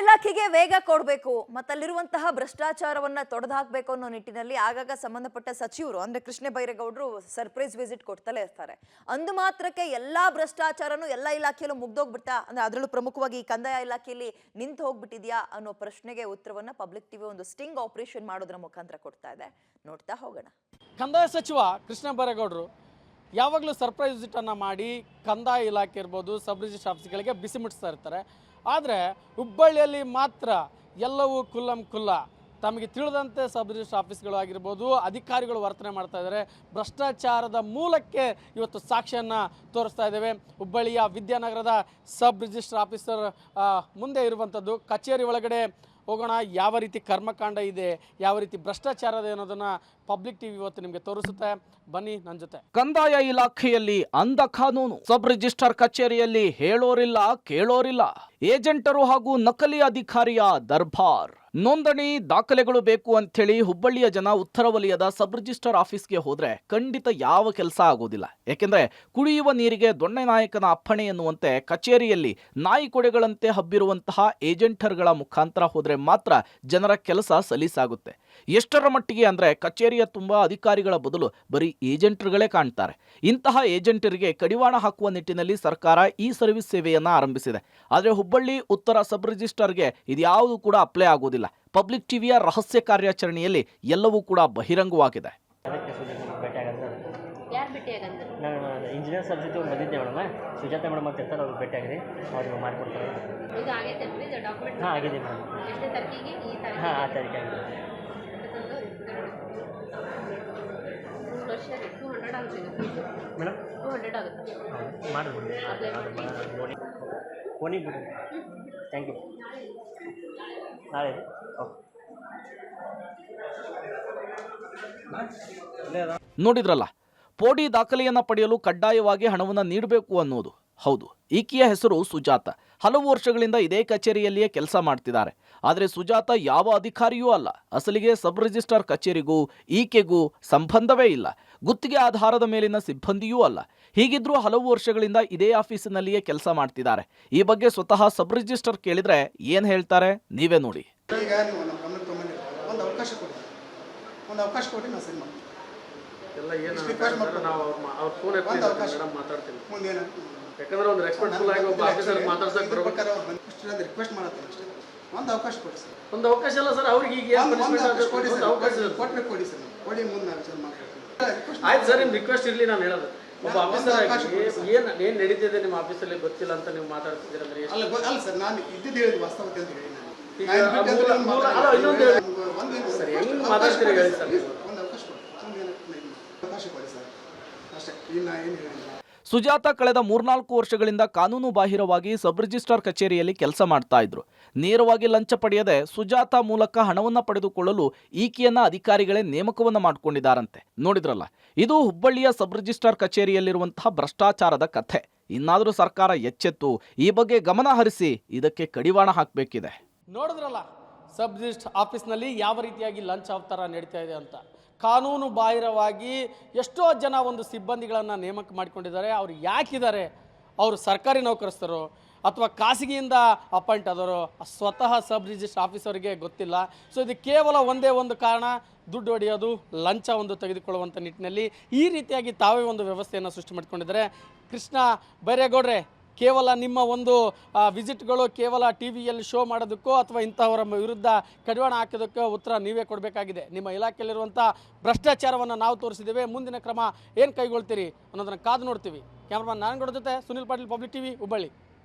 ಇಲಾಖೆಗೆ ವೇಗ ಕೊಡಬೇಕು ಮತ್ತು ಅಲ್ಲಿರುವಂತಹ ಭ್ರಷ್ಟಾಚಾರವನ್ನ ತೊಡೆದುಹಾಕಬೇಕು ಅನ್ನೋ ನಿಟ್ಟಿನಲ್ಲಿ ಆಗಾಗ ಸಂಬಂಧಪಟ್ಟ ಸಚಿವರು ಅಂದ್ರೆ ಕೃಷ್ಣ ಬೈರೇಗೌಡರು ಸರ್ಪ್ರೈಸ್ ವಿಸಿಟ್ ಕೊಡ್ತಲೇ ಇರ್ತಾರೆ. ಅಂದು ಮಾತ್ರಕ್ಕೆ ಎಲ್ಲಾ ಭ್ರಷ್ಟಾಚಾರನೂ ಎಲ್ಲಾ ಇಲಾಖೆಯಲ್ಲೂ ಮುಗ್ದೋಗ್ಬಿಡ್ತಾ ಅಂದ್ರೆ ಅದರಲ್ಲೂ ಪ್ರಮುಖವಾಗಿ ಈ ಕಂದಾಯ ಇಲಾಖೆಯಲ್ಲಿ ನಿಂತು ಹೋಗ್ಬಿಟ್ಟಿದ್ಯಾ ಅನ್ನೋ ಪ್ರಶ್ನೆಗೆ ಉತ್ತರವನ್ನ ಪಬ್ಲಿಕ್ ಟಿವಿ ಒಂದು ಸ್ಟಿಂಗ್ ಆಪರೇಷನ್ ಮಾಡೋದ್ರ ಮುಖಾಂತರ ಕೊಡ್ತಾ ಇದೆ. ನೋಡ್ತಾ ಹೋಗೋಣ. ಕಂದಾಯ ಸಚಿವ ಕೃಷ್ಣ ಬೈರೇಗೌಡರು ಯಾವಾಗಲೂ ಸರ್ಪ್ರೈಸ್ ವಿಸಿಟನ್ನು ಮಾಡಿ ಕಂದಾಯ ಇಲಾಖೆ ಇರ್ಬೋದು ಸಬ್ ರಿಜಿಸ್ಟರ್ ಆಫೀಸ್ಗಳಿಗೆ ಬಿಸಿ ಮುಟ್ಟಿಸ್ತಾ ಇರ್ತಾರೆ. ಆದರೆ ಹುಬ್ಬಳ್ಳಿಯಲ್ಲಿ ಮಾತ್ರ ಎಲ್ಲವೂ ಖುಲ್ಲ ತಮಗೆ ತಿಳಿದಂತೆ ಸಬ್ ರಿಜಿಸ್ಟರ್ ಆಫೀಸ್ಗಳು ಆಗಿರ್ಬೋದು ಅಧಿಕಾರಿಗಳು ವರ್ತನೆ ಮಾಡ್ತಾ ಇದ್ದಾರೆ. ಭ್ರಷ್ಟಾಚಾರದ ಮೂಲಕ್ಕೆ ಇವತ್ತು ಸಾಕ್ಷಿಯನ್ನು ತೋರಿಸ್ತಾ ಇದ್ದೇವೆ. ಹುಬ್ಬಳ್ಳಿಯ ವಿದ್ಯಾನಗರದ ಸಬ್ ರಿಜಿಸ್ಟರ್ ಆಫೀಸರ್ ಮುಂದೆ ಇರುವಂಥದ್ದು ಕಚೇರಿ ಒಳಗಡೆ ಹೋಗೋಣ. ಯಾವ ರೀತಿ ಕರ್ಮಕಾಂಡ ಇದೆ, ಯಾವ ರೀತಿ ಭ್ರಷ್ಟಾಚಾರ ಇದೆ ಅನ್ನೋದನ್ನು ಪಬ್ಲಿಕ್ ಟಿವಿ ಇವತ್ತು ನಿಮಗೆ ತೋರಿಸುತ್ತೆ. ಬನ್ನಿ ನನ್ನ ಜೊತೆ. ಕಂದಾಯ ಇಲಾಖೆಯಲ್ಲಿ ಅಂಧ ಕಾನೂನು, ಸಬ್ ರಿಜಿಸ್ಟರ್ ಕಚೇರಿಯಲ್ಲಿ ಹೇಳೋರಿಲ್ಲ ಕೇಳೋರಿಲ್ಲ, ಏಜೆಂಟರು ಹಾಗೂ ನಕಲಿ ಅಧಿಕಾರಿಯ ದರ್ಬಾರ್. ನೋಂದಣಿ ದಾಖಲೆಗಳು ಬೇಕು ಅಂಥೇಳಿ ಹುಬ್ಬಳ್ಳಿಯ ಜನ ಉತ್ತರ ವಲಯದ ಸಬ್ ರಿಜಿಸ್ಟರ್ ಆಫೀಸ್ಗೆ ಹೋದ್ರೆ ಖಂಡಿತ ಯಾವ ಕೆಲಸ ಆಗೋದಿಲ್ಲ. ಯಾಕೆಂದ್ರೆ ಕುಡಿಯುವ ನೀರಿಗೆ ದೊಣ್ಣೆ ನಾಯಕನ ಅಪ್ಪಣೆ ಎನ್ನುವಂತೆ ಕಚೇರಿಯಲ್ಲಿ ನಾಯಿ ಕೊಡೆಗಳಂತೆ ಹಬ್ಬಿರುವಂತಹ ಏಜೆಂಟರ್ಗಳ ಮುಖಾಂತರ ಹೋದ್ರೆ ಮಾತ್ರ ಜನರ ಕೆಲಸ ಸಲೀಸಾಗುತ್ತೆ. ಎಷ್ಟರ ಮಟ್ಟಿಗೆ ಅಂದ್ರೆ ಕಚೇರಿಯ ತುಂಬಾ ಅಧಿಕಾರಿಗಳ ಬದಲು ಬರೀ ಏಜೆಂಟರ್ಗಳೇ ಕಾಣ್ತಾರೆ. ಇಂತಹ ಏಜೆಂಟರಿಗೆ ಕಡಿವಾಣ ಹಾಕುವ ನಿಟ್ಟಿನಲ್ಲಿ ಸರ್ಕಾರ ಈ ಸರ್ವಿಸ್ ಸೇವೆಯನ್ನ ಆರಂಭಿಸಿದೆ. ಆದರೆ ಹುಬ್ಬಳ್ಳಿ ಉತ್ತರ ಸಬ್ ರಿಜಿಸ್ಟರ್ಗೆ ಇದ್ಯಾವುದು ಕೂಡ ಅಪ್ಲೈ ಆಗೋದಿಲ್ಲ. ಪಬ್ಲಿಕ್ ಟಿವಿಯ ರಹಸ್ಯ ಕಾರ್ಯಾಚರಣೆಯಲ್ಲಿ ಎಲ್ಲವೂ ಕೂಡ ಬಹಿರಂಗವಾಗಿದೆ. ಇಂಜಿನಿಯರ್ ಸರ್ ಜೊತೆ ಬಂದಿದ್ದೆ ಮೇಡಮ್, ಸುಜಾತ ಮೇಡಮ್ ಅಂತ ಇರ್ತಾರೆ, ಅವ್ರಿಗೆ ಭೇಟಿಯಾಗ್ರಿ, ಅವ್ರಿಗೆ ಮಾಡಿಕೊಡ್ತಾರೆ. ಹಾಂ ಆಗಿದೆ ಮೇಡಮ್. ಹಾಂ ಆ ತಾರೀಕು ಆಗಿದೆ ಮೇಡಮ್. 200 ಆಗುತ್ತೆ ಮಾಡಿರಿ ನೋಡಿ ಫೋನಿಗೆ ಬಿಡಿ. Thank you. ನಾಳೆ ಓಕೆ. ನೋಡಿದ್ರಲ್ಲ, ಪೋಡಿ ದಾಖಲೆಯನ್ನ ಪಡೆಯಲು ಕಡ್ಡಾಯವಾಗಿ ಹಣವನ್ನು ನೀಡಬೇಕು ಅನ್ನೋದು. ಹೌದು, ಈಕೆಯ ಹೆಸರು ಸುಜಾತ. ಹಲವು ವರ್ಷಗಳಿಂದ ಇದೇ ಕಚೇರಿಯಲ್ಲಿಯೇ ಕೆಲಸ ಮಾಡ್ತಿದ್ದಾರೆ. ಆದರೆ ಸುಜಾತ ಯಾವ ಅಧಿಕಾರಿಯೂ ಅಲ್ಲ. ಅಸಲಿಗೆ ಸಬ್ ರಿಜಿಸ್ಟರ್ ಕಚೇರಿಗೂ ಈಕೆಗೂ ಸಂಬಂಧವೇ ಇಲ್ಲ. ಗುತ್ತಿಗೆ ಆಧಾರದ ಮೇಲಿನ ಸಿಬ್ಬಂದಿಯೂ ಅಲ್ಲ. ಹೀಗಿದ್ರೂ ಹಲವು ವರ್ಷಗಳಿಂದ ಇದೇ ಆಫೀಸಿನಲ್ಲಿಯೇ ಕೆಲಸ ಮಾಡ್ತಿದ್ದಾರೆ. ಈ ಬಗ್ಗೆ ಸ್ವತಃ ಸಬ್ ರಿಜಿಸ್ಟರ್ ಕೇಳಿದ್ರೆ ಏನ್ ಹೇಳ್ತಾರೆ ನೀವೇ ನೋಡಿ. ಯಾಕಂದ್ರೆ ಒಂದು ರೆಸ್ಪೆಕ್ಟ್ಫುಲ್ ಆಗಿ ಒಬ್ಬ ಆಫೀಸರ್ ಮಾತಾಡ್ಸಕ್ಕೆ ರಿಕ್ವೆಸ್ಟ್ ಮಾಡತ್ತೀನಿ ಅಷ್ಟೇ. ಒಂದು ಅವಕಾಶ ಕೊಡಿ ಸರ್. ಒಂದು ಅವಕಾಶ ಅಲ್ಲ ಸರ್, ಅವ್ರಿಗೆ ಈಗ ಕೊಟ್ಟರೆ ಕೊಡಿ ಸರ್, ಕೊಡಿ ಮುಂದೆ ನಾನು ಸರ್ ಮಾತಾಡ್ತೀನಿ. ಆಯ್ತು ಸರ್, ನಿಮ್ಮ ರಿಕ್ವೆಸ್ಟ್ ಇರಲಿ. ನಾನು ಹೇಳೋದು ಒಬ್ಬ ಆಫೀಸರ್ ಏನು ನಡೀತಿದೆ ನಿಮ್ಮ ಆಫೀಸಲ್ಲಿ ಗೊತ್ತಿಲ್ಲ ಅಂತ ನೀವು ಮಾತಾಡ್ತಿದ್ದೀರ ಅಂದ್ರೆ ಅಲ್ಲ ಸರ್, ನಾನು ಇದ್ದಿದ್ದು ಹೇಳಿದ್ದು ವಾಸ್ತವತೆ ಅಂತ ಹೇಳಿ ಸರ್ ಹೆಂಗ್ ಮಾತಾಡ್ತೀರಿ ಹೇಳಿ ಸರ್. ಒಂದು ಅವಕಾಶ ಕೊಡಿ ಸರ್ ಅಷ್ಟೇ. ಇನ್ನು ಏನು ಹೇಳಿಲ್ಲ. ಸುಜಾತ ಕಳೆದ 3-4 ವರ್ಷಗಳಿಂದ ಕಾನೂನು ಬಾಹಿರವಾಗಿ ಸಬ್ ರಿಜಿಸ್ಟ್ರಾರ್ ಕಚೇರಿಯಲ್ಲಿ ಕೆಲಸ ಮಾಡ್ತಾ ಇದ್ರು. ನೇರವಾಗಿ ಲಂಚ ಪಡೆಯದೆ ಸುಜಾತ ಮೂಲಕ ಹಣವನ್ನ ಪಡೆದುಕೊಳ್ಳಲು ಈಕೆಯನ್ನ ಅಧಿಕಾರಿಗಳೇ ನೇಮಕವನ್ನ ಮಾಡಿಕೊಂಡಿದ್ದಾರಂತೆ. ನೋಡಿದ್ರಲ್ಲ, ಇದು ಹುಬ್ಬಳ್ಳಿಯ ಸಬ್ ರಿಜಿಸ್ಟ್ರಾರ್ ಕಚೇರಿಯಲ್ಲಿರುವಂತಹ ಭ್ರಷ್ಟಾಚಾರದ ಕಥೆ. ಇನ್ನಾದರೂ ಸರ್ಕಾರ ಎಚ್ಚೆತ್ತು ಈ ಬಗ್ಗೆ ಗಮನ ಹರಿಸಿ ಇದಕ್ಕೆ ಕಡಿವಾಣ ಹಾಕಬೇಕಿದೆ. ನೋಡಿದ್ರಲ್ಲ, ಸಬ್ ರಿಜಿಸ್ಟರ್ ಆಫೀಸ್ನಲ್ಲಿ ಯಾವ ರೀತಿಯಾಗಿ ಲಂಚ ಅವತಾರ ನಡೀತಾ ಇದೆ ಅಂತ. ಕಾನೂನು ಬಾಹಿರವಾಗಿ ಎಷ್ಟೋ ಜನ ಒಂದು ಸಿಬ್ಬಂದಿಗಳನ್ನು ನೇಮಕ ಮಾಡಿಕೊಂಡಿದ್ದಾರೆ. ಅವ್ರು ಯಾಕಿದ್ದಾರೆ? ಅವರು ಸರ್ಕಾರಿ ನೌಕರಸ್ಥರು ಅಥವಾ ಖಾಸಗಿಯಿಂದ ಅಪಾಯಿಂಟ್ ಆದವರು, ಸ್ವತಃ ಸಬ್ ರಿಜಿಸ್ಟರ್ ಆಫೀಸರ್ಗೆ ಗೊತ್ತಿಲ್ಲ. ಸೊ ಇದು ಕೇವಲ ಒಂದೇ ಒಂದು ಕಾರಣ, ದುಡ್ಡು ಹೊಡೆಯೋದು, ಲಂಚ ಒಂದು ತೆಗೆದುಕೊಳ್ಳುವಂಥ ನಿಟ್ಟಿನಲ್ಲಿ ಈ ರೀತಿಯಾಗಿ ತಾವೇ ಒಂದು ವ್ಯವಸ್ಥೆಯನ್ನು ಸೃಷ್ಟಿ ಮಾಡಿಕೊಂಡಿದ್ದಾರೆ. ಕೃಷ್ಣ ಬೈರೇಗೌಡ್ರೆ, ಕೇವಲ ನಿಮ್ಮ ಒಂದು ವಿಸಿಟ್ಗಳು ಕೇವಲ ಟಿ ವಿಯಲ್ಲಿ ಶೋ ಮಾಡೋದಕ್ಕೋ ಅಥವಾ ಇಂಥವರ ವಿರುದ್ಧ ಕಡಿವಾಣ ಹಾಕೋದಕ್ಕೋ ಉತ್ತರ ನೀವೇ ಕೊಡಬೇಕಾಗಿದೆ. ನಿಮ್ಮ ಇಲಾಖೆಯಲ್ಲಿರುವಂಥ ಭ್ರಷ್ಟಾಚಾರವನ್ನು ನಾವು ತೋರಿಸಿದ್ದೇವೆ. ಮುಂದಿನ ಕ್ರಮ ಏನು ಕೈಗೊಳ್ತೀರಿ ಅನ್ನೋದನ್ನು ಕಾದು ನೋಡ್ತೀವಿ. ಕ್ಯಾಮ್ರಾಮನ್ ನಾರಾಯಣಗೌಡ ಜೊತೆ ಸುನಿಲ್ ಪಾಟೀಲ್, ಪಬ್ಲಿಕ್ ಟಿವಿ, ಹುಬ್ಬಳ್ಳಿ.